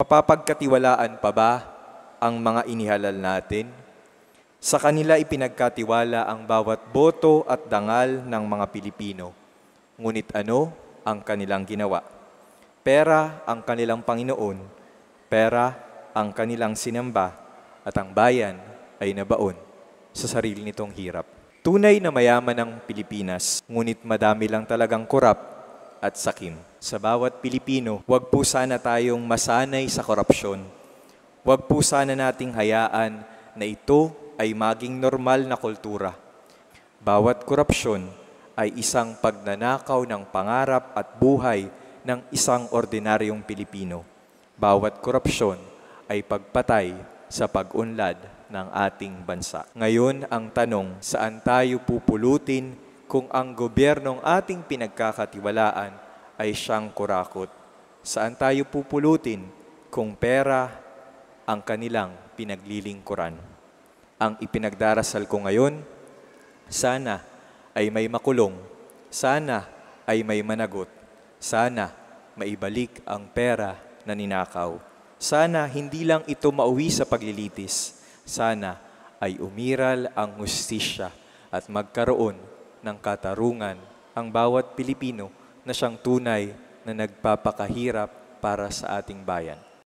Mapapagkatiwalaan pa ba ang mga inihalal natin? Sa kanila ipinagkatiwala ang bawat boto at dangal ng mga Pilipino. Ngunit ano ang kanilang ginawa? Pera ang kanilang Panginoon, pera ang kanilang sinamba, at ang bayan ay nabaon sa sarili nitong hirap. Tunay na mayaman ang Pilipinas, ngunit madami lang talagang korap at sakim. Sa bawat Pilipino, huwag po sana tayong masanay sa korupsyon. Huwag po sana nating hayaan na ito ay maging normal na kultura. Bawat korupsyon ay isang pagnanakaw ng pangarap at buhay ng isang ordinaryong Pilipino. Bawat korupsyon ay pagpatay sa pag-unlad ng ating bansa. Ngayon ang tanong, saan tayo pupulutin kung ang gobyernong ating pinagkakatiwalaan ay siyang kurakot? Saan tayo pupulutin kung pera ang kanilang pinaglilingkuran? Ang ipinagdarasal ko ngayon, sana ay may makulong, sana ay may managot, sana maibalik ang pera na ninakaw. Sana hindi lang ito mauwi sa paglilitis, sana ay umiral ang hustisya at magkaroon ng katarungan ang bawat Pilipino na siyang tunay na nagpapakahirap para sa ating bayan.